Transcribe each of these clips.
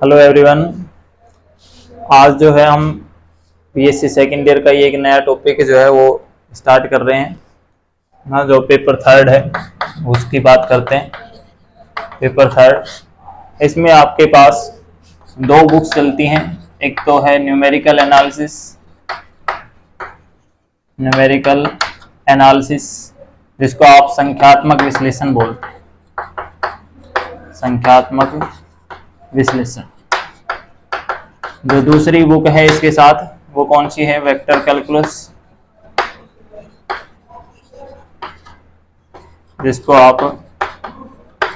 Hello everyone. आज जो है हम बीएससी सेकेंड ईयर का ये एक नया टॉपिक जो है वो स्टार्ट कर रहे हैं ना, जो पेपर थर्ड है उसकी बात करते हैं। पेपर थर्ड, इसमें आपके पास दो बुक्स चलती हैं। एक तो है न्यूमेरिकल एनालिसिस जिसको आप संख्यात्मक विश्लेषण बोलते हैं। संख्यात्मक विश्लेषण। जो दूसरी बुक है इसके साथ वो कौन सी है? वेक्टर कैलकुलस, जिसको आप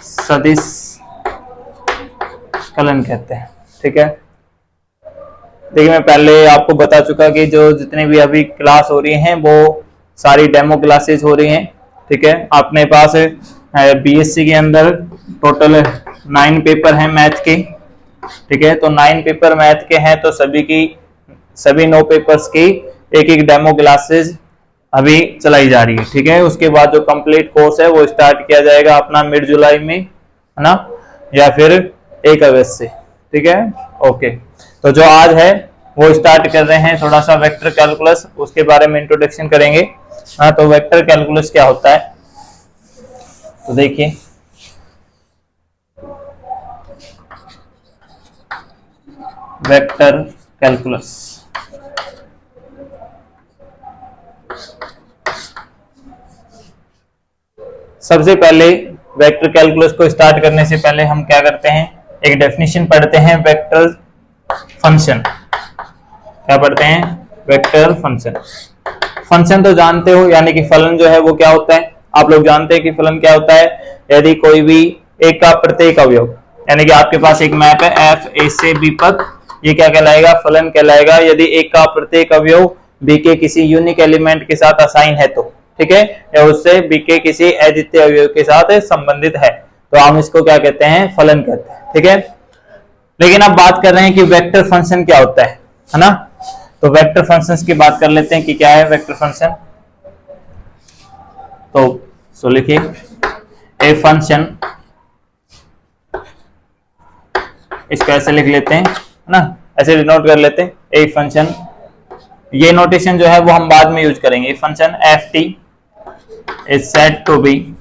सदिश कलन कहते हैं। ठीक है, देखिए मैं पहले आपको बता चुका कि जो जितने भी अभी क्लास हो रही हैं वो सारी डेमो क्लासेस हो रही हैं। ठीक है, अपने पास बीएससी के अंदर टोटल 9 पेपर हैं मैथ के। ठीक है, तो 9 पेपर मैथ के हैं, तो सभी 9 पेपर्स की एक एक डेमो क्लासेस अभी चलाई जा रही है। ठीक है, उसके बाद जो कंप्लीट कोर्स है वो स्टार्ट किया जाएगा अपना मिड जुलाई में, है ना, या फिर 1 अगस्त से। ठीक है, ओके। तो जो आज है वो स्टार्ट कर रहे हैं थोड़ा सा वेक्टर कैलकुलस, उसके बारे में इंट्रोडक्शन करेंगे। हाँ, तो वेक्टर कैलकुलस क्या होता है तो देखिए, वेक्टर कैलकुलस सबसे पहले वेक्टर कैलकुलस को स्टार्ट करने से पहले हम क्या करते हैं, एक डेफिनेशन पढ़ते हैं। वेक्टर फंक्शन क्या पढ़ते हैं? Vector function. फंक्शन तो जानते हो, यानी कि फलन जो है वो क्या होता है। आप लोग जानते हैं कि फलन क्या होता है। यदि कोई भी एक का प्रत्येक अवयव, यानी कि आपके पास एक मैप है एफ ए से बी तक, ये क्या कहलाएगा? फलन कहलाएगा। यदि एक का प्रत्येक अवयव बी के किसी यूनिक एलिमेंट के साथ असाइन है तो, ठीक है, या उससे बी के किसी अद्वितीय अवयव के साथ संबंधित है, तो हम इसको क्या कहते हैं? फलन कहते हैं। ठीक है, लेकिन अब बात कर रहे हैं कि वेक्टर फंक्शन क्या होता है ना। तो वेक्टर फंक्शंस की बात कर लेते हैं कि क्या है वेक्टर फंक्शन। तो लिखिए, ए फंक्शन, इसको ऐसे लिख लेते हैं, है ना, ऐसे डिनोट कर लेते हैं। ए फंक्शन, ये नोटेशन जो है वो हम बाद में यूज करेंगे। A function F T is said to be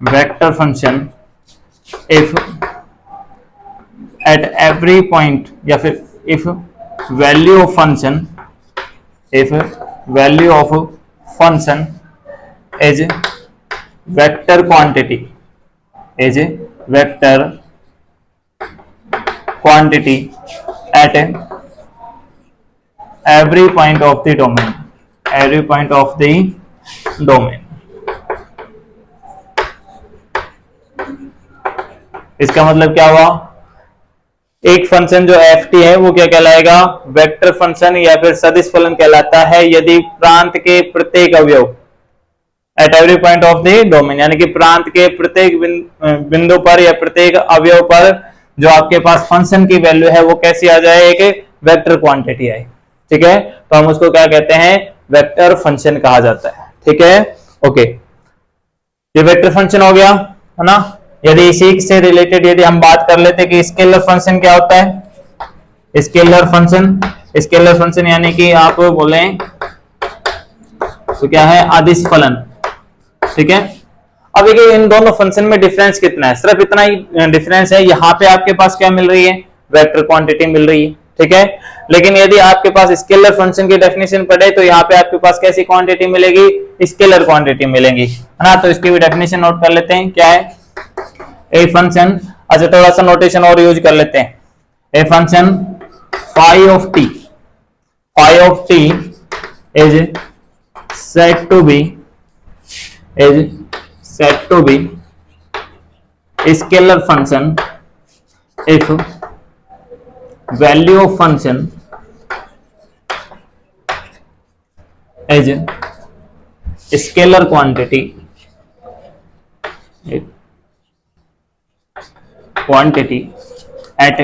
vector function if at every point, या फिर if value of function is vector quantity at every point of the domain, इसका मतलब क्या हुआ? एक फंक्शन जो एफ टी है वो क्या कहलाएगा? वेक्टर फंक्शन या फिर सदिश फलन कहलाता है यदि प्रांत के प्रत्येक अवयव eight every point of the domain, यानी कि प्रांत के प्रत्येक बिंदु पर या प्रत्येक अवयव पर जो आपके पास फंक्शन की वैल्यू है वो कैसी आ जाए? एक वेक्टर क्वांटिटी आए। ठीक है, तो हम उसको क्या कहते हैं? वेक्टर फंक्शन कहा जाता है। ठीक है, ओके, ये वेक्टर फंक्शन हो गया, है ना। यदि इसी से रिलेटेड यदि हम बात कर लेते कि स्केलर फंक्शन क्या होता है। स्केलर फंक्शन यानी कि आप बोले तो क्या है? अदिश फलन। ठीक है, अब देखिए इन दोनों फंक्शन में डिफरेंस कितना है? सिर्फ इतना ही डिफरेंस है। यहाँ पे आपके पास क्या मिल रही है? वेक्टर क्वांटिटी मिल रही है। ठीक है, लेकिन यदि आपके पास स्केलर फंक्शन की डेफिनेशन पढ़े तो यहाँ पे आपके पास कैसी क्वांटिटी मिलेगी? स्केलर क्वांटिटी मिलेगी, है ना। तो इसकी भी डेफिनेशन नोट कर लेते हैं, क्या है? ए फंक्शन, अच्छा थोड़ा सा नोटेशन और यूज कर लेते हैं। A function phi of T is said to be scalar function if value of function is scalar quantity at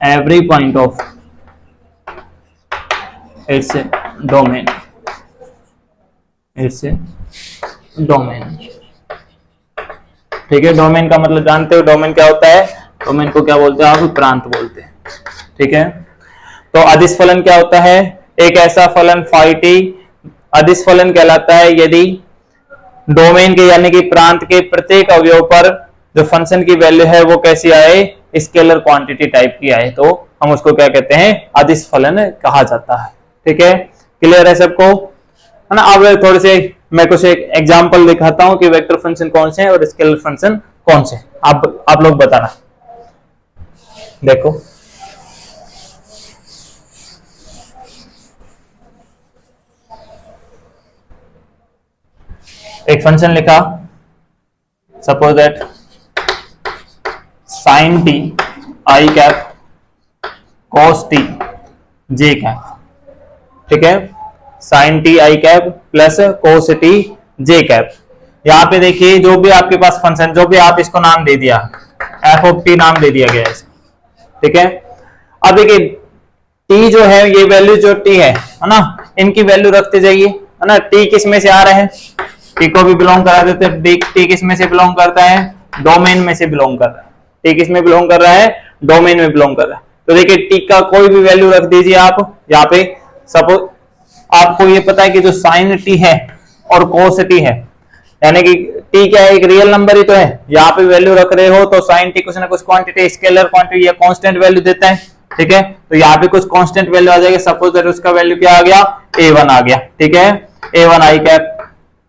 every point of its domain, ठीक है, डोमेन का मतलब जानते हो, डोमेन क्या होता है? डोमेन को क्या बोलते हैं आप? प्रांत बोलते हैं। ठीक है, तो अदिश फलन क्या होता है? एक ऐसा फलन फाई टी अदिश फलन कहलाता है यदि डोमेन के यानी कि प्रांत के प्रत्येक अवयव पर जो फंक्शन की वैल्यू है वो कैसी आए? स्केलर क्वांटिटी टाइप की आए, तो हम उसको क्या कहते हैं? अदिश फलन कहा जाता है। ठीक है, क्लियर है सबको? है ना। अब थोड़े से मैं कुछ एक एग्जांपल दिखाता हूं कि वेक्टर फंक्शन कौन से हैं और स्केलर फंक्शन कौन से। आप लोग बताना। देखो, एक फंक्शन लिखा, suppose that sine T I cap cos T J cap. ठीक है, sine T I cap plus cos T J cap. यहां पे देखिए जो भी आपके पास फंक्शन, जो भी आप इसको नाम दे दिया, एफ ऑफ टी नाम दे दिया गया है। ठीक है, अब देखिए टी जो है, ये वैल्यू जो टी है ना, इनकी वैल्यू रखते जाइए, है ना। टी किस में से आ रहे हैं? टी को भी बिलोंग करा देते हैं। टी किस में से बिलोंग करता है? डोमेन में से बिलोंग कर रहा है। टी किस में बिलोंग कर रहा है? डोमेन में बिलोंग कर रहा है। तो देखिए टी का कोई भी वैल्यू रख दीजिए आप यहाँ पे। सपोज आपको ये पता है कि जो साइन टी है और कोस टी है, यानी कि टी क्या है? एक रियल नंबर ही तो है। यहाँ पे वैल्यू रख रहे हो तो साइन टी कुछ ना कुछ क्वांटिटी, स्केलर क्वांटिटी या कांस्टेंट वैल्यू देता है। ठीक है, तो यहाँ पे कुछ कांस्टेंट वैल्यू आ जाएगी। सपोज दैट उसका वैल्यू क्या आ गया? a1 आ गया। ठीक है, a1 आई कैप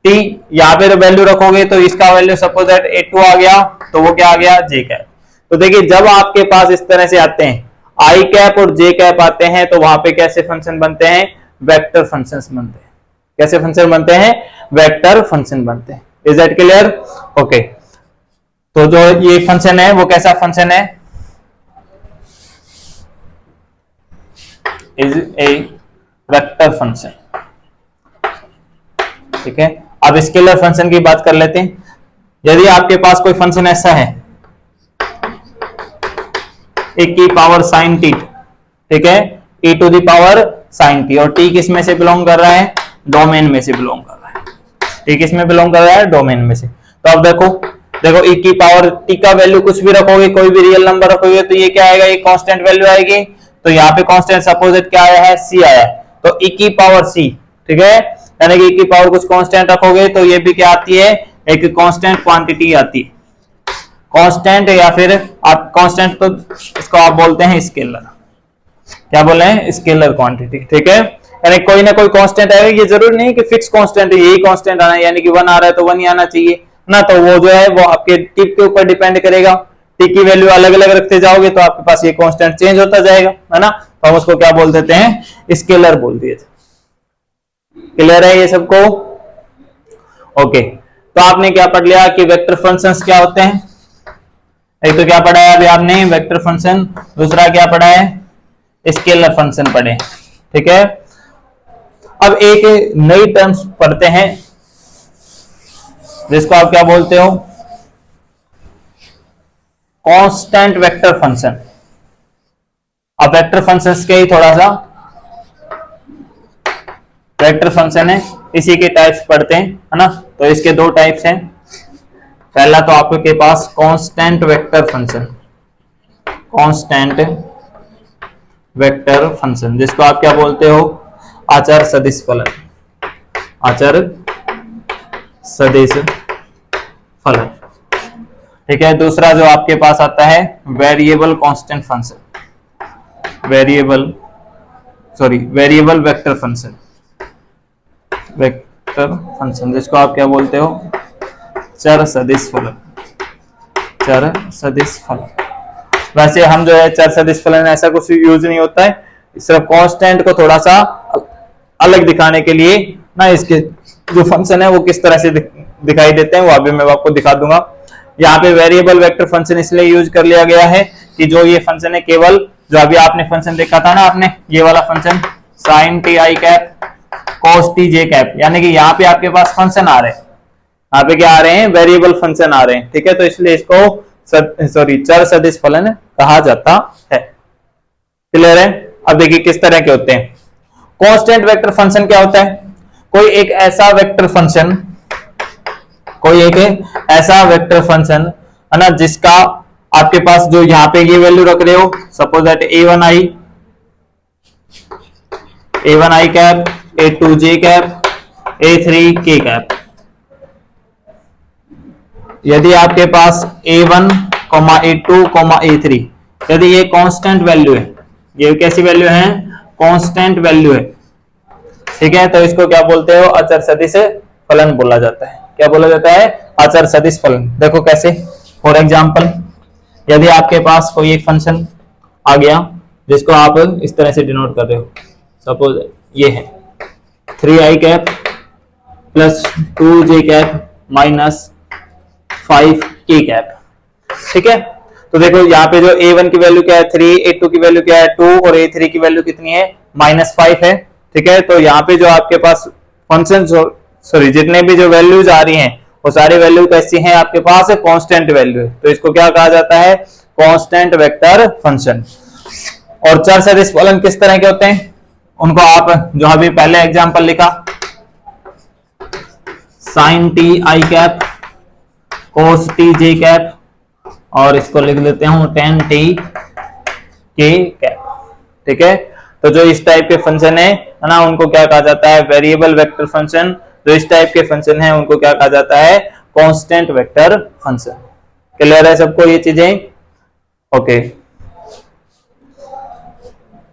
टी। यहाँ पे वैल्यू रखोगे तो इसका वैल्यू सपोज दैट a2 आ गया, तो वो क्या आ गया? j cap. तो देखिए जब आपके पास इस तरह से आते हैं, आई कैप और जे कैप आते हैं, तो वहां पे कैसे फंक्शन बनते हैं? वेक्टर फंक्शंस बनते हैं। कैसे फंक्शन बनते हैं? वेक्टर फंक्शन बनते हैं। Is that clear? ओके, तो जो ये फंक्शन है वो कैसा फंक्शन है? Is a vector function. ठीक है, अब स्केलर फंक्शन की बात कर लेते हैं। यदि आपके पास कोई फंक्शन ऐसा है, ए की पावर साइन टी, ठीक है, e to the power sine T, और टी किस में से बिलोंग कर रहा है? डोमेन में से बिलोंग कर रहा है। टी किस में बिलोंग कर रहा है? डोमेन में से। तो अब देखो e की पावर टी का वैल्यू कुछ भी रखोगे, कोई भी रियल नंबर रखोगे, तो ये क्या आएगा? ये कांस्टेंट वैल्यू आएगी। तो यहाँ पे कांस्टेंट सपोज क्या आया है? सी आया है, तो e की पावर सी। ठीक है, यानी कि e की पावर कुछ कांस्टेंट रखोगे तो ये भी क्या आती है? एक कांस्टेंट क्वांटिटी आती है। कांस्टेंट या फिर आप कांस्टेंट तो इसको आप बोलते हैं स्केलर। क्या बोले हैं? Scalar quantity. ठीक है, यानी कोई ना कोई कांस्टेंट आएगा। ये जरूरी नहीं कि फिक्स कांस्टेंट है, यही कांस्टेंट आना है, यानी कि 1 आ रहा है तो 1 ही आना चाहिए ना। तो वो जो है वो आपके टिप के ऊपर डिपेंड करेगा। टी की वैल्यू अलग अलग रखते जाओगे तो आपके पास ये कांस्टेंट चेंज होता जाएगा, है ना। तो हम उसको क्या बोल देते हैं? स्केलर बोल दिए थे। क्लियर है ये सबको? ओके, तो आपने क्या पढ़ लिया कि वेक्टर फंक्शंस क्या होते हैं? एक तो क्या पढ़ा है अभी आपने? Vector function. दूसरा क्या पढ़ा है? स्केलर फंक्शन पढ़े। ठीक है, अब एक नई टर्म्स पढ़ते हैं जिसको आप क्या बोलते हो? Constant vector function. अब वेक्टर फंक्शंस के ही थोड़ा सा वेक्टर फंक्शन है, इसी के टाइप्स पढ़ते हैं, है ना। तो इसके दो टाइप्स हैं। पहला तो आपके पास constant vector function, constant vector function, जिसको आप क्या बोलते हो? आचार सदिश फलन। आचार सदिश फलन। ठीक है, दूसरा जो आपके पास आता है variable constant function, variable vector function, vector function, जिसको आप क्या बोलते हो? चर सदिश फलन। चर सदिश फलन। वैसे हम जो है चर सदिश फलन ऐसा कुछ यूज नहीं होता है, सिर्फ कांस्टेंट को थोड़ा सा अलग दिखाने के लिए ना, इसके जो फंक्शन है वो किस तरह से दिखाई देते हैं वो अभी मैं आपको दिखा दूंगा। यहाँ पे वेरिएबल वेक्टर फंक्शन इसलिए यूज कर लिया गया है कि जो ये फंक्शन है, केवल जो अभी आपने फंक्शन देखा था ना, आपने ये वाला function sine T I cap cos T J cap, यानी कि यहाँ पे आपके पास फंक्शन आ रहे हैं। यहाँ पे क्या आ रहे हैं? वेरिएबल फंक्शन आ रहे हैं। ठीक है, तो इसलिए इसको चर सदिश फलन कहा जाता है। क्लियर है? अब देखिए किस तरह के होते हैं। कांस्टेंट वेक्टर फंक्शन क्या होता है? कोई एक ऐसा वेक्टर फंक्शन कोई एक ऐसा वेक्टर फंक्शन है ना जिसका आपके पास जो यहाँ पे ये वैल्यू रख रहे हो, suppose that a1i cap, a2j cap, a3k cap. यदि आपके पास a1, a2, a3 यदि ये कांस्टेंट वैल्यू है, ये कैसी वैल्यू है? कांस्टेंट वैल्यू है, ठीक है, तो इसको क्या बोलते हो? अचर सदिश फलन बोला जाता है। क्या बोला जाता है? अचर सदिश फलन। देखो कैसे, फॉर एग्जांपल यदि आपके पास कोई एक फंक्शन आ गया जिसको आप इस तरह से डिनोट कर रहे हो, सपोज ये है 3i cap plus 2j cap minus 5k cap, ठीक है। तो देखो यहाँ पे जो a1 की वैल्यू क्या है 3, a2 की वैल्यू क्या है 2 और a3 की वैल्यू कितनी है -5 है, ठीक है। तो यहाँ पे जो आपके पास फंक्शन सॉरी जितने भी जो वैल्यूज आ रही हैं वो सारी वैल्यू कैसी हैं आपके पास? कांस्टेंट वैल्यू है, तो इसको क्या कहा जाता है? Constant vector function. और चर सदिश फलन किस तरह के होते हैं उनको आप जो अभी पहले एग्जांपल लिखा, sin t i cap cos t j cap और इसको लिख लेते हूं tan t k कैप, ठीक है। तो जो इस टाइप के फंक्शन है ना उनको क्या कहा जाता है? Variable vector function. जो इस टाइप के फंक्शन है उनको क्या कहा जाता है? Constant vector function. क्लियर है सबको ये चीजें? ओके।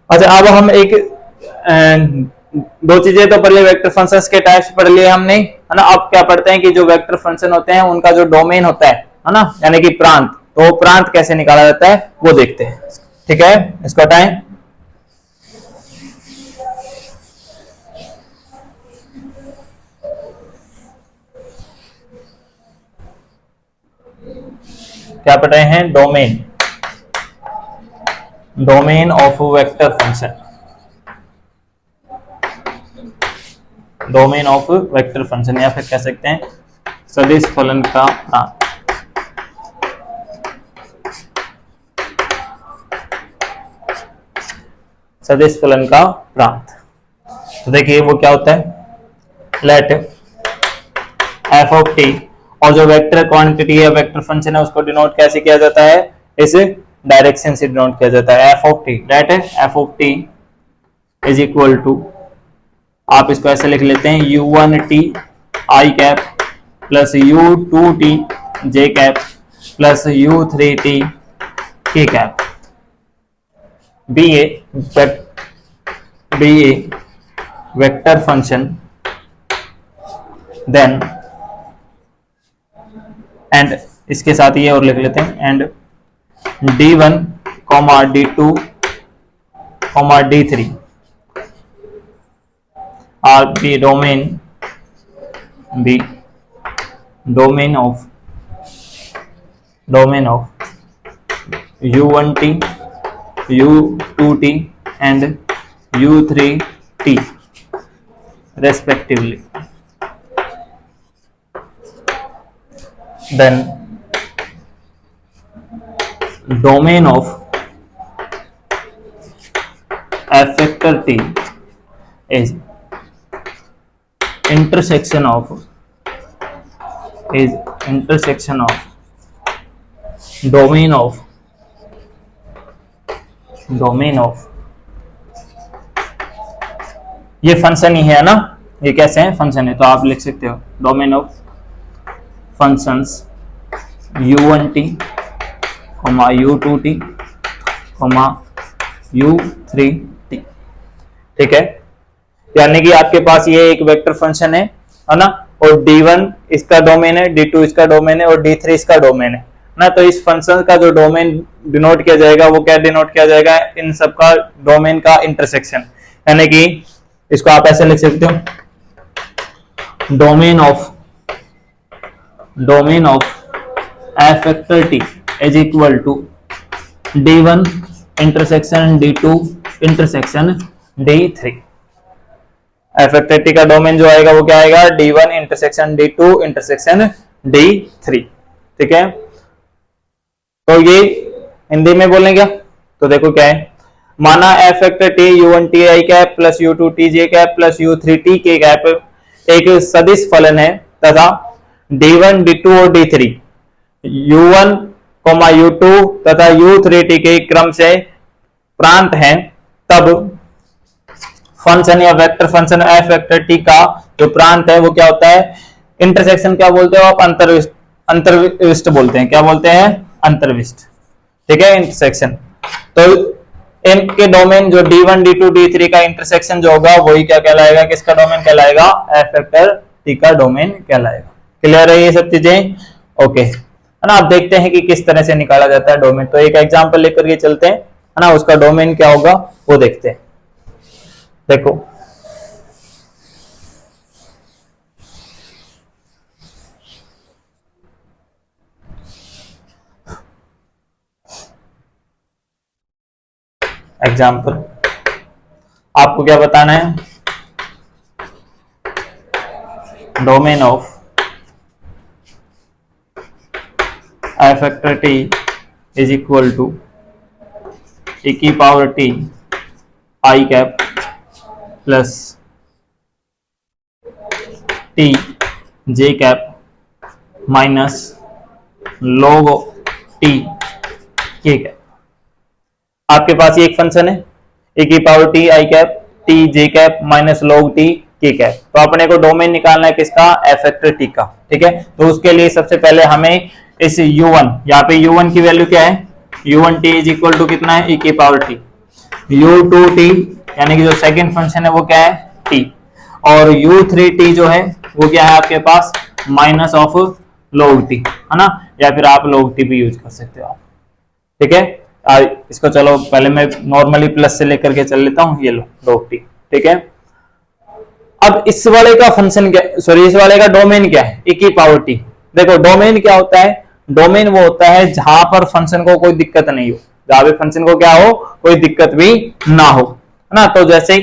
अच्छा, अब हम एक दो चीजें तो पहले वेक्टर फंक्शंस के टाइप्स पढ़ लिए हमने, है ना। अब क्या पढ़ते हैं कि जो वेक्टर फंक्शन होते हैं उनका जो डोमेन होता है ना, यानी कि प्रांत, तो प्रांत कैसे निकाला जाता है वो देखते हैं, ठीक है। इसको हटाएं। क्या पढ़ रहे हैं? Domain, domain of vector function, domain of vector function, या फिर कह सकते हैं सदिश फलन का प्रांत। सदिश फलन का प्रांत। तो देखिए वो क्या होता है, लेट f ऑफ t, और जो वेक्टर क्वांटिटी है वेक्टर फंक्शन है उसको डिनोट कैसे किया जाता है? इस डायरेक्शन से डिनोट किया जाता है, f of t, let f of t is equal to, आप इसको ऐसे लिख लेते हैं u1t i cap plus u2t j cap plus u3t k cap be a vector function then, and इसके साथ ये और लिख लेते हैं, and d1, d2, d3 are the domain of u1t, u2t and u3t respectively. Then domain of f vector t is intersection of domain of ये function ही है ना, ये कैसे है? फंक्शन है, तो आप लिख सकते हो domain of functions u1t, u2t, u3t, ठीक है। यानी कि आपके पास ये एक वेक्टर फंक्शन है ना, और d1 इसका डोमेन है, d2 इसका डोमेन है और d3 इसका डोमेन है ना। तो इस फंक्शन का जो डोमेन डिनोट किया जाएगा वो क्या डिनोट किया जाएगा? इन सब का डोमेन का इंटरसेक्शन, यानी कि इसको आप ऐसे लिख सकते हो domain of f vector t is equal to d1 intersection d2 intersection d3। f vector t का डोमेन जो आएगा वो क्या आएगा? d1 intersection d2 intersection d3, ठीक है। तो ये हिंदी में बोलेंगे, तो देखो क्या है, माना f vector t u1t i cap plus u2t j cap plus u3t k cap एक सदिश फलन है तथा D1 D2 और D3 U1 U2 तथा U3T के क्रम से प्रांत हैं, तब फंक्शन या vector function F vector T का जो प्रांत है वो क्या होता है, इंटरसेक्शन क्या बोलते हो आप, अंतर्विष्ट बोलते हैं। क्या बोलते हैं? अंतर्विष्ट। ठीक है, इंटरसेक्शन। तो इनके डोमेन जो D1 D2 D3 का इंटरसेक्शन जो होगा वही क्या कहलाएगा, किसका डोमेन कहलाएगा? एफ वेक्टर टी का डोमेन कहलाएगा। क्लियर है ये सब चीजें? ओके, है ना। आप देखते हैं कि किस तरह से निकाला जाता है डोमेन। तो एक एग्जांपल लेकर के चलते हैं, है ना, उसका डोमेन क्या होगा वो देखते हैं। देखो एग्जांपल, आपको क्या बताना है? Domain of F vector T is equal to e की power t I cap plus t j cap minus log t k cap. आपके पास ये एक फंक्शन है e की power t I cap t j cap minus log t k cap. तो अपने को डोमेन निकालना है किसका? एफ वेक्टर t का। ठीक है, तो उसके लिए सबसे पहले हमें इस u1, यहाँ पे u1 की वैल्यू क्या है? u1t इज इक्वल टू कितना है? e की पावर t। u2t यानी कि जो सेकंड फंक्शन है वो क्या है? t। और u3t जो है वो क्या है आपके पास? माइनस ऑफ log t, है ना, या फिर आप log t भी यूज कर सकते हो आप। ठीक है, इसको चलो पहले मैं नॉर्मली प्लस से लेकर के चल लेता हूं, ये लो log t। ठीक है, अब इस वाले का फंक्शन क्या, सॉरी इस वाले का डोमेन क्या है? e की पावर t। देखो डोमेन क्या होता है? डोमेन वो होता है जहां पर फंक्शन को कोई दिक्कत नहीं हो, जहां पे फंक्शन को क्या हो, कोई दिक्कत भी ना हो, है ना। तो जैसे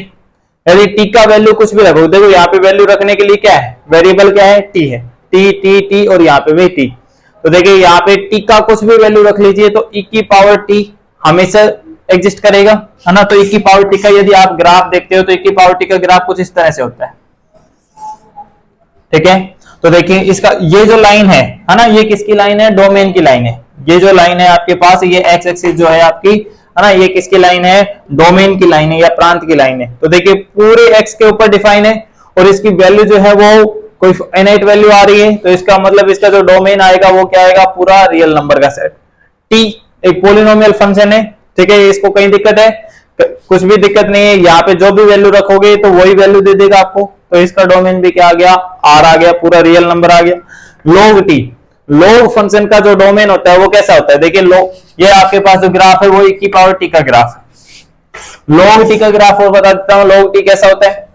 यदि t का वैल्यू कुछ भी रखो, देखो यहाँ पे वैल्यू रखने के लिए क्या है? वेरिएबल क्या है? t है, t और यहाँ पे भी t। तो देखिए यहाँ पे t का कुछ भी वैल्यू रख लीजिए तो e की पावर t हमेशा एग्जिस्ट करेगा, है ना। तो e की पावर t का यदि आप ग्राफ देखते हो तो e की पावर t का ग्राफ कुछ इस तरह से होता है। ठीक है, तो देखिए इसका ये जो लाइन है ना, ये किसकी लाइन है? डोमेन की लाइन है। ये जो लाइन है आपके पास, ये एक्स एक्सिस जो है आपकी, है ना, ये किसकी लाइन है? डोमेन की लाइन है या प्रांत की लाइन है। तो देखिए पूरे एक्स के ऊपर डिफाइन है और इसकी वैल्यू जो है वो कोई फाइनाइट वैल्यू आ रही है, तो इसका मतलब इसका जो डोमेन आएगा वो क्या आएगा? पूरा रियल नंबर का सेट। टी एक पोलिनोमियल फंक्शन है। ठीक है, इसको कहीं दिक्कत है? कुछ भी दिक्कत नहीं है, यहाँ पे जो भी वैल्यू रखोगे तो वही वैल्यू दे देगा आपको। तो इसका डोमेन भी क्या आ गया? आर आ गया, पूरा रियल नंबर आ गया। log t, log फंक्शन का जो डोमेन होता है वो कैसा होता है? देखिए log, ये आपके पास जो ग्राफ है वो e की पावर t का ग्राफ है। log t का ग्राफ और बता देता हूं log t कैसा होता है।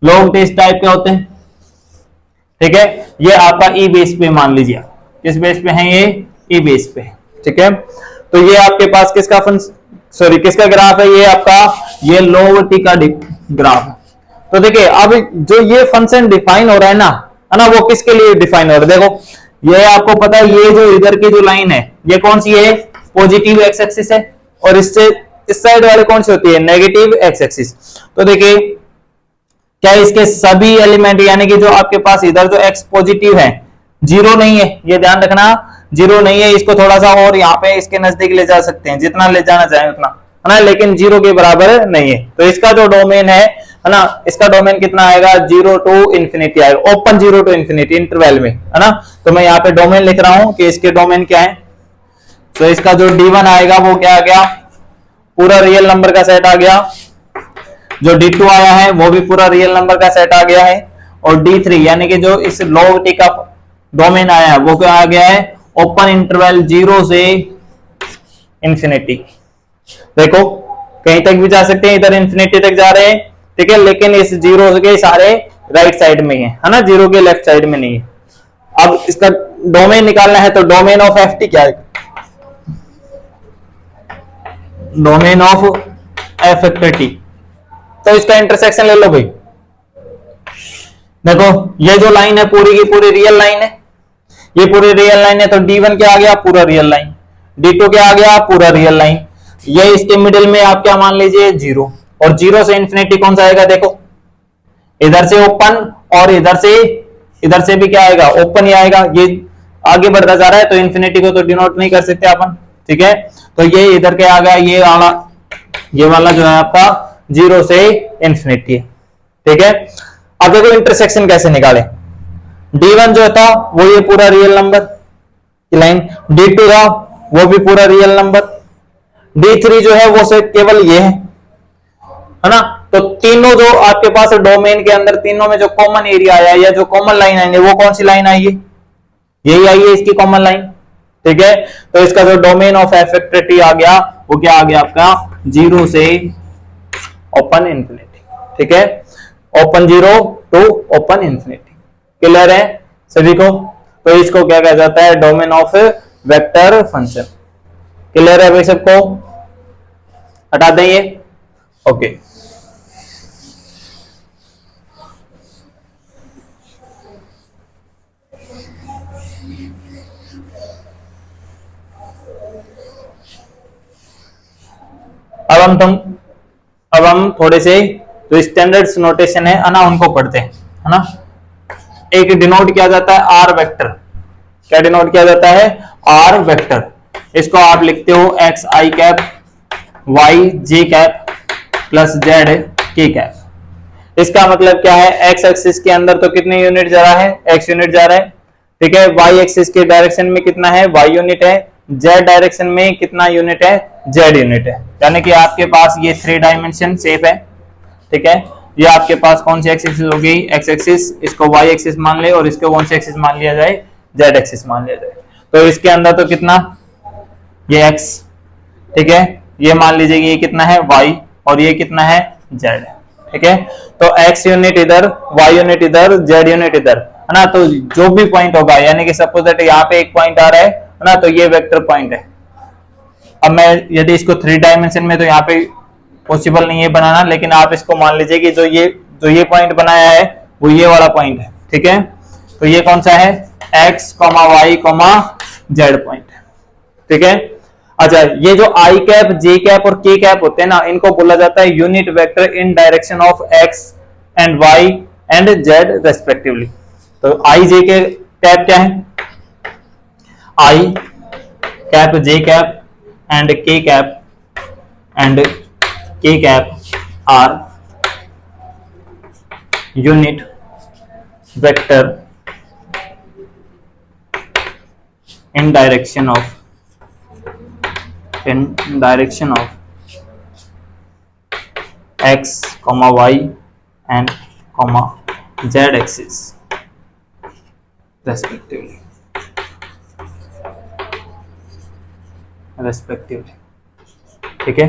log t इस टाइप के होते हैं। ठीक है, ये आपका e बेस पे मान लीजिए, किस बेस पे है? ये e बेस पे। ठीक है, तो ये आपके पास किसका फंक्शन, सॉरी किसका ग्राफ है? ये आपका ये log t का ग्राफ है। तो देखिए अब जो ये फंक्शन डिफाइन हो रहा है ना, वो किसके लिए डिफाइन हो रहा है? देखो ये आपको पता है, ये जो इधर की जो लाइन है ये कौन सी है? पॉजिटिव एक्स एक्सिस है, और इससे इस साइड वाले कौन सी होती है? Negative x axis. तो देखिए क्या इसके सभी एलिमेंट, यानी कि जो आपके पास इधर जो एक्स पॉजिटिव है जीरो नहीं है, ये ध्यान रखना, जीरो नहीं है। इसको थोड़ा सा और यहाँ पे इसके नजदीक ले जा सकते हैं, जितना ले जाना चाहें उतना, है ना, लेकिन जीरो के बराबर नहीं है। तो इसका जो डोमेन है ना, इसका डोमेन कितना आएगा? 0 टू इंफिनिटी आएगा, ओपन 0 टू इंफिनिटी इंटरवल में, है ना। तो मैं यहाँ पे डोमेन लिख रहा हूं कि इसके डोमेन क्या है। तो इसका जो D1 आएगा वो क्या आ गया? पूरा रियल नंबर का सेट आ गया। जो D2 आया है वो भी पूरा रियल नंबर का सेट आ गया है। और D3 यानी कि जो इस log t का डोमेन आया है वो क्या आ गया है? ओपन इंटरवल 0 से इंफिनिटी। देखो कहीं तक भी जा सकते हैं, इधर इंफिनिटी तक जा रहे हैं, ठीक है, लेकिन इस 0 के सारे राइट साइड में है ना, 0 के लेफ्ट साइड में नहीं है। अब इसका डोमेन निकालना है, तो डोमेन ऑफ एफ टी क्या है? Domain of F vector T, तो इसका इंटरसेक्शन ले लो भाई। देखो ये जो लाइन है पूरी की पूरी रियल लाइन है, ये पूरी रियल लाइन है, तो D1 क्या आ गया? पूरा रियल लाइन। D2 क्या आ गया? पूरा रियल लाइन। ये इसके मिडिल में आप क्या मान लीजिए? 0, और 0 से इंफिनिटी कौन सा आएगा? देखो इधर से ओपन और इधर से इधर से भी क्या आएगा, ओपन ही आएगा। ये आगे बढ़ता जा रहा है तो इन्फिनिटी को तो डिनोट नहीं कर सकते अपन, ठीक है। तो ये इधर के आ गया, ये वाला जो है आपका 0 से इन्फिनिटी है, ठीक है। अब देखो इंटरसेक्शन कैसे निकाले। D1 जो था वो ये पूरा रियल नंबर की लाइन, D2 था वो भी पूरा रियल नंबर, D3 जो है वो सिर्फ केवल ये है ना। तो तीनों जो आपके पास डोमेन के अंदर, तीनों में जो कॉमन एरिया आया या जो कॉमन लाइन आई है वो कौन सी लाइन आई है, यही आई है इसकी कॉमन लाइन, ठीक है। तो इसका जो डोमेन ऑफ एफेक्टिविटी आ गया वो क्या आ गया आपका, 0 से ओपन इंफिनिटी, ठीक है। Open 0 to open infinity, clear है सभी को। तो इसको क्या कहा जाता है, domain of vector function, clear है भाई सबको, हटा देंगे, ओके। अब हम थोड़े से जो स्टैंडर्ड्स नोटेशन है ना उनको पढ़ते हैं, है ना। एक डिनोट किया जाता है आर वेक्टर, क्या डिनोट किया जाता है, आर वेक्टर। इसको आप लिखते हो एक्स आई कैप वाई जे कैप प्लस जेड के कैप। इसका मतलब क्या है, एक्स एक्सिस के अंदर तो कितने यूनिट जा रहा है, एक्स यूनिट जा रहा है, ठीक है। वाई एक्सिस के डायरेक्शन में कितना है, वाई यूनिट है। जेड डायरेक्शन में कितना यूनिट है, जेड यूनिट है। यानी कि आपके पास ये 3 डायमेंशन शेप है, ठीक है। ये आपके पास कौन सी एक्सिस होगी, एक्स एक्सिस, इसको वाई एक्सिस मान ले और इसको कौन सी एक्सिस मान लिया जाए, जेड एक्सिस मान लिया जाए। तो इसके अंदर तो कितना, ये एक्स, ठीक है, ये मान लीजिए ये कितना है वाई और ये कितना है जेड, ठीक है। तो एक्स यूनिट इधर, वाई यूनिट इधर, जेड यूनिट इधर, है ना। तो जो भी पॉइंट होगा, यानी कि सपोज दैट यहाँ पे एक पॉइंट आ रहा है ना, तो ये वेक्टर पॉइंट है। अब मैं यदि इसको 3 डायमेंशन में, तो यहाँ पे पॉसिबल नहीं है बनाना, लेकिन आप इसको मान लीजिए कि जो ये पॉइंट बनाया है वो ये वाला पॉइंट है, ठीक है। तो ये कौन सा है, X comma Y comma Z point, ठीक है। अच्छा, ये जो आई कैप, जे कैप और के कैप होते हैं ना, इनको बोला जाता है unit vector in direction of X and Y and Z respectively. तो आई जे के कैप क्या है, I cap J cap and k cap are unit vector in direction of x, y and z axis respectively, ठीक है।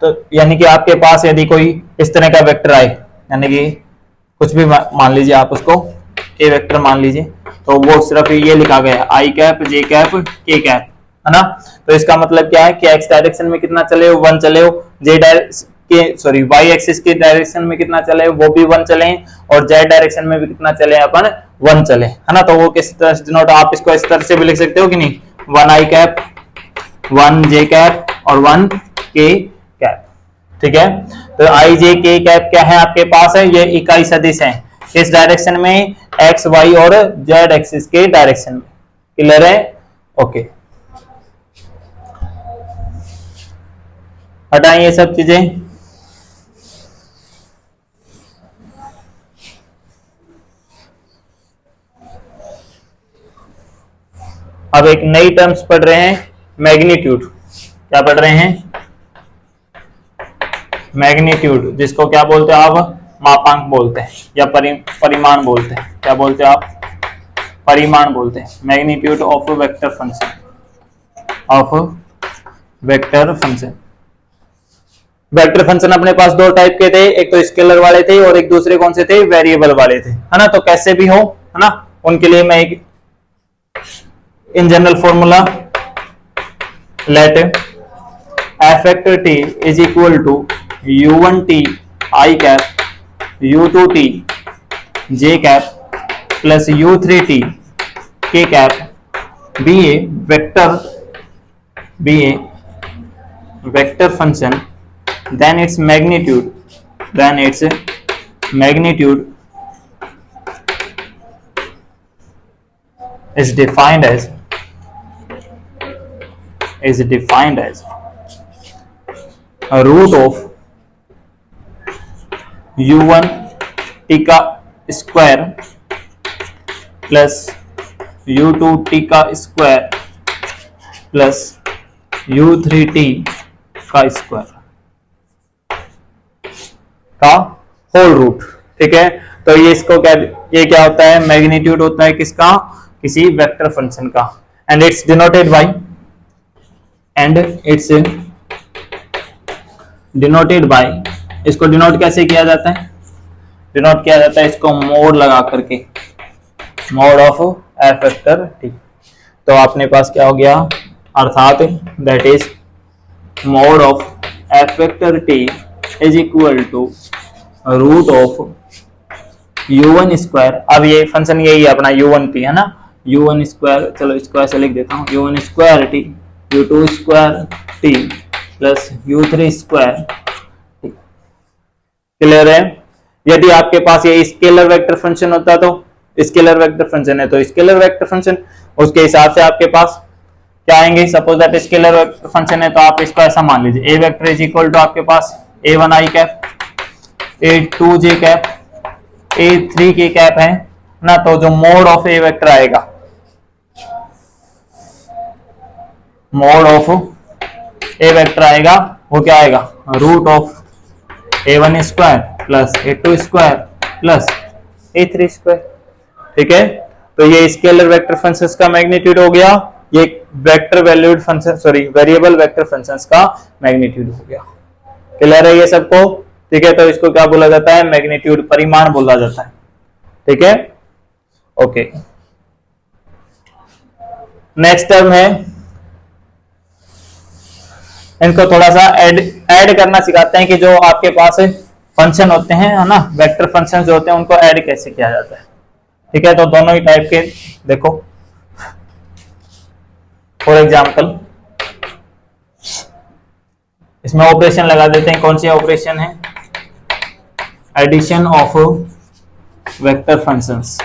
तो यानी कि आपके पास यदि कोई इस तरह का वेक्टर आए, यानी कि कुछ भी मान लीजिए आप उसको ए वेक्टर मान लीजिए, तो वो सिर्फ ये लिखा गया आई कैप जे कैप के कैप, है ना। तो इसका मतलब क्या है कि एक्स डायरेक्शन में कितना चले हो, 1 चले हो, वाई एक्सिस के डायरेक्शन में कितना चले वो भी 1 चले, और जेड डायरेक्शन में भी कितना चले अपन, 1 चले, है ना। तो वो किस तरह से डिनोट, आप इसको इस तरह से भी लिख सकते हो कि नहीं, 1 आई कैप, 1 जे कैप और 1 के कैप, ठीक है। तो आई जे के कैप क्या है आपके पास है, ये इकाई सदिश है, किस डायरेक्शन में, एक्स वाई और जेड एक्सिस के डायरेक्शन में, क्लियर है, ओके। हटाएं ये सब चीजें। अब एक नई टर्म्स पढ़ रहे हैं, मैग्नीट्यूड। क्या पढ़ रहे हैं, मैग्नीट्यूड, जिसको क्या बोलते हैं आप, मापांक बोलते हैं या परिमाण बोलते हैं। क्या बोलते हैं आप, परिमाण बोलते हैं। Magnitude of vector function, vector function अपने पास 2 टाइप के थे, एक तो स्केलर वाले थे और एक दूसरे कौन से थे, वेरिएबल वाले थे, है ना। तो कैसे भी हो, है ना, उनके लिए मैं एक in general formula, let F vector T is equal to u1t I cap u2t J cap plus u3t K cap be a vector function, then its magnitude is defined as a root of u1 t का square plus u2 t का square plus u3 t का square का whole root. ठीक है, तो ये इसको क्या, ये क्या होता है, मैग्नीट्यूड होता है किसका, किसी वेक्टर फंक्शन का। एंड इट्स डिनोटेड बाय इसको डिनोट कैसे किया जाता है, डिनोट किया जाता है इसको मोड लगा करके, mod of F vector T. तो अपने पास क्या हो गया, अर्थात that is mod of F vector T is equal to root of u1 square. अब ये फंक्शन यही है अपना u1 t है ना, u1 स्क्वायर, चलो इसको ऐसे लिख देता हूँ, u1 square t u2 square t plus u3 square t। Clear है। यदि आपके पास ये स्केलर वेक्टर फंक्शन होता तो, स्केलर वेक्टर फंक्शन है तो स्केलर वेक्टर फंक्शन, उसके हिसाब से आपके पास क्या आएंगे। Suppose that scalar vector function है तो आप इसको ऐसा मान लीजिए, a vector is equal to आपके पास a1 i cap, a2 j cap, a3 k cap है ना। तो जो मोड ऑफ a वेक्टर आएगा, मोड ऑफ a वेक्टर आएगा वो क्या आएगा, root of a1 square plus a2 square plus a3 square. ठीक है, तो ये स्केलर वेक्टर फंक्शंस का मैग्नीट्यूड हो गया, ये vector valued function, sorry variable vector functions का मैग्नीट्यूड हो गया। क्लियर है ये सबको। ठीक है, तो इसको क्या बोला जाता है, मैग्नीट्यूड, परिमाण बोला जाता है। ठीक है, ओके। नेक्स्ट टर्म है, इनको थोड़ा सा ऐड करना सिखाते हैं कि जो आपके पास फंक्शन होते हैं है ना, वेक्टर फंक्शन जो होते हैं उनको ऐड कैसे किया जाता है। ठीक है, तो दोनों ही टाइप के देखो, फॉर एग्जाम्पल इसमें ऑपरेशन लगा देते हैं। कौन सी ऑपरेशन है, addition of vector functions,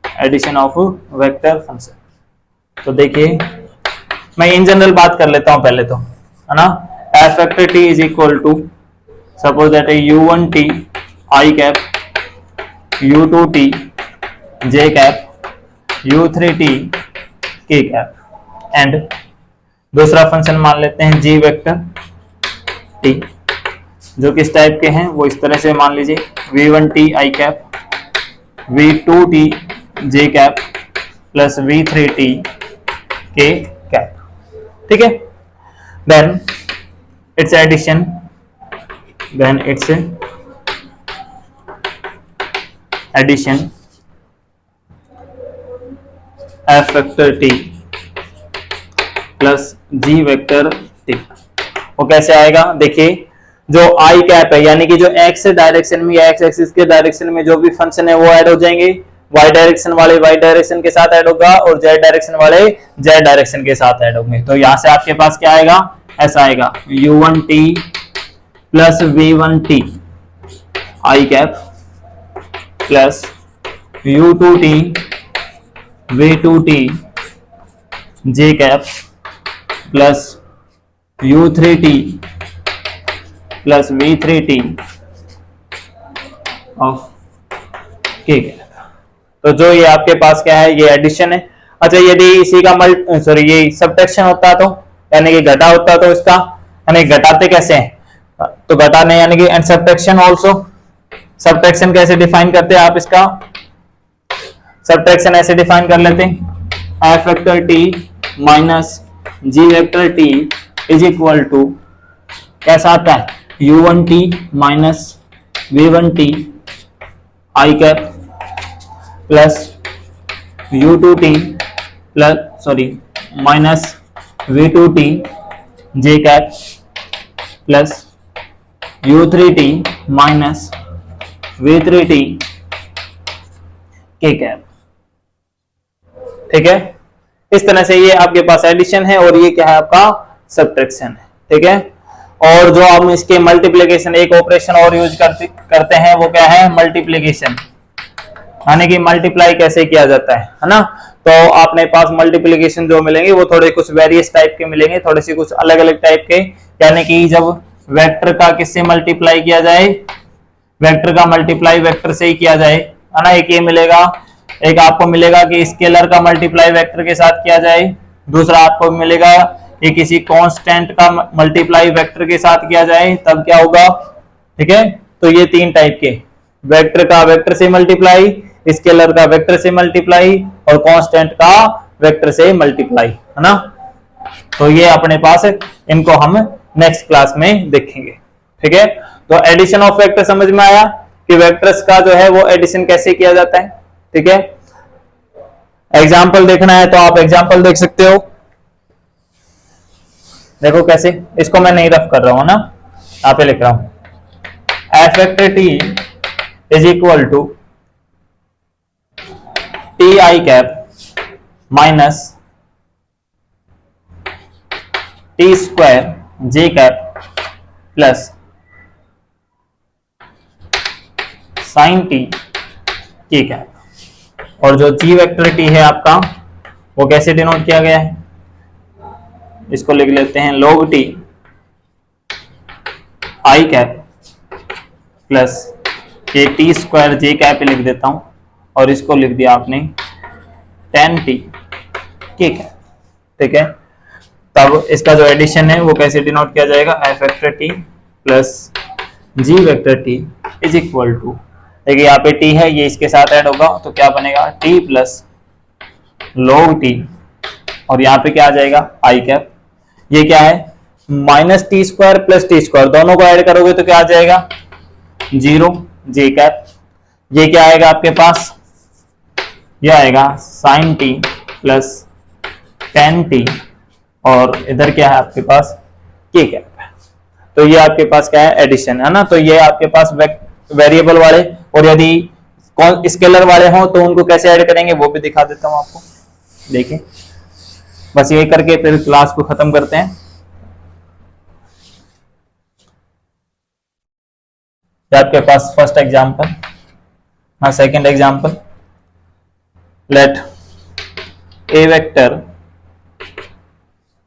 addition of vector function. तो देखिए मैं इन जनरल बात कर लेता हूं पहले तो, है ना। F vector T is equal to, suppose that u1 t i कैप, u2 t j cap, u3 t k cap. And दूसरा फंक्शन मान लेते हैं g वेक्टर t, जो किस टाइप के हैं वो इस तरह से मान लीजिए, v1 t i cap, v2 t j cap plus v3 t k cap. ठीक है, then it's addition, then it's addition F vector T plus G vector T. वो कैसे आएगा, देखिए जो आई कैप है, यानी कि जो एक्स डायरेक्शन में या एक्स एक्सिस के डायरेक्शन में जो भी फंक्शन है वो ऐड हो जाएंगे, वाई डायरेक्शन वाले वाई डायरेक्शन के साथ ऐड होगा और जेड डायरेक्शन वाले जेड डायरेक्शन के साथ ऐड होंगे। तो यहां से आपके पास क्या आएगा, ऐसा आएगा u1 t plus v1 t I cap plus u2 t v2 t j cap plus u3 t plus v3 t of k cap. तो जो ये आपके पास क्या है, ये एडिशन है। अच्छा, यदि इसी का ये सबट्रैक्शन होता तो, यानी कि घटा होता तो इसका, यानी घटाते कैसे हैं, तो घटाने यानी कि एंड सबट्रैक्शन आल्सो। सबट्रैक्शन कैसे डिफाइन करते हैं आप इसका, सबट्रैक्शन ऐसे डिफाइन कर लेते हैं, F vector T minus G vector T is equal to, कैसा आता है, u1 t माइनस v1 t I cap plus u2 t plus sorry minus v2 t j cap plus u3 t minus v3 t k cap. ठीक है, इस तरह से ये आपके पास एडिशन है और ये क्या है आपका सबट्रैक्शन है। ठीक है, और जो हम इसके मल्टीप्लिकेशन, एक ऑपरेशन और यूज करते हैं वो क्या है, मल्टीप्लिकेशन। यानी कि मल्टीप्लाई कैसे किया जाता है ना। तो आपने पास मल्टीप्लिकेशन जो मिलेंगे वो थोड़े कुछ वेरियस टाइप के मिलेंगे, थोड़े से कुछ अलग अलग टाइप के। यानी कि जब वेक्टर का किससे मल्टीप्लाई किया जाए, वेक्टर का मल्टीप्लाई वेक्टर से ही किया जाए, है ना। एक ये मिलेगा, एक आपको मिलेगा कि स्केलर का मल्टीप्लाई वेक्टर के साथ किया जाए, दूसरा आपको मिलेगा कि किसी कांस्टेंट का मल्टीप्लाई वेक्टर के साथ किया जाए, तब क्या होगा, ठीक है। तो ये तीन टाइप के, वेक्टर का वेक्टर से मल्टीप्लाई, स्केलर का वेक्टर से मल्टीप्लाई और कांस्टेंट का वेक्टर से मल्टीप्लाई, है ना। तो ये अपने पास है, इनको हम नेक्स्ट क्लास में देखेंगे, ठीक है। तो एडिशन ऑफ वेक्टर समझ में आया कि वेक्टर्स का जो है वो एडिशन कैसे किया जाता है, ठीक है। एग्जाम्पल देखना है तो आप एग्जाम्पल देख सकते हो, देखो कैसे, इसको मैं नहीं रफ कर रहा हूं ना, यहाँ पे लिख रहा हूं, F vector T is equal to T I cap minus T square J cap plus sine T K cap. और जो जी वेक्टर टी है आपका वो कैसे डिनोट किया गया है, इसको लिख लेते हैं log T I cap plus के टी स्क्वायर जे कैप लिख देता हूं, और इसको लिख दिया आपने tan टी के कैप, ठीक है। तब इसका जो एडिशन है वो कैसे डिनोट किया जाएगा, F vector T plus G vector T is equal to, देखिए यहाँ पे टी है, ये इसके साथ ऐड होगा तो क्या बनेगा, टी प्लस log टी, और यहाँ पे क्या आ जाएगा आई कैप, ये क्या है minus T square plus T square, दोनों को ऐड करोगे तो क्या आ जाएगा 0 जे कैप, ये क्या आएगा आपके पास, ये आएगा sine T plus ten T, और इधर क्या है आपके पास के कैप। तो ये आपके पास क्या है एडिशन, है ना। तो ये आपके पास वेरिएबल वाले, और यदि स्केलर वाले हों तो उनको कैसे ऐड करेंगे वो भी दिखा देता हूं आपको, देखिए। बस ये करके फिर क्लास को खत्म करते हैं। आपके पास फर्स्ट एग्जांपल, हाँ second example, let A vector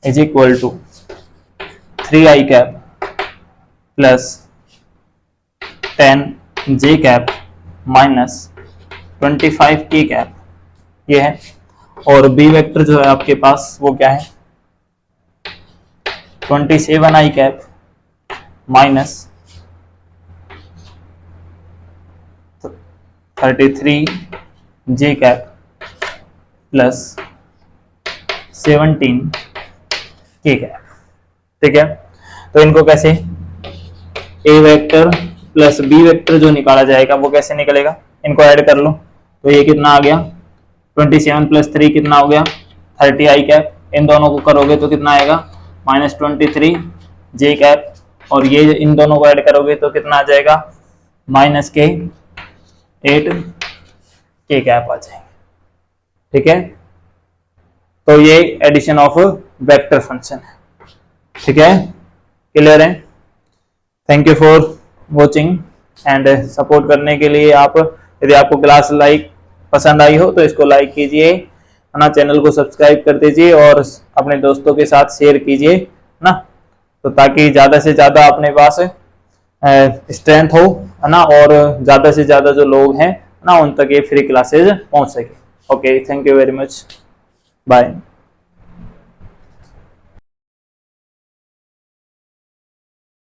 is equal to 3i cap plus 10 J cap minus 25 K cap, ये है। और बी वेक्टर जो है आपके पास वो क्या है 27i कैप माइनस 33 जे कैप प्लस 17 के कैप, ठीक है। तो इनको कैसे, ए वेक्टर प्लस बी वेक्टर जो निकाला जाएगा वो कैसे निकलेगा, इनको ऐड कर लो तो ये कितना आ गया 27 प्लस 3 कितना हो गया 30i कैप, इन दोनों को करोगे तो कितना आएगा माइनस 23 जे कैप, और ये इन दोनों को ऐड करोगे तो कितना आ जाएगा माइनस के 8 के कैप आ जाएंगे, ठीक है। तो ये एडिशन ऑफ वेक्टर फंक्शन है, ठीक है, क्लियर है। Thank you for watching and support करने के लिए आप, यदि आपको क्लास पसंद आई हो तो इसको लाइक कीजिए, है ना, चैनल को सब्सक्राइब कर दीजिए और अपने दोस्तों के साथ शेयर कीजिए ना, तो ताकि ज़्यादा से ज़्यादा अपने पास स्ट्रेंथ हो, है ना, और ज़्यादा से ज़्यादा जो लोग हैं ना उन तक ये फ्री क्लासेज पहुंच सके। Okay, thank you very much, bye.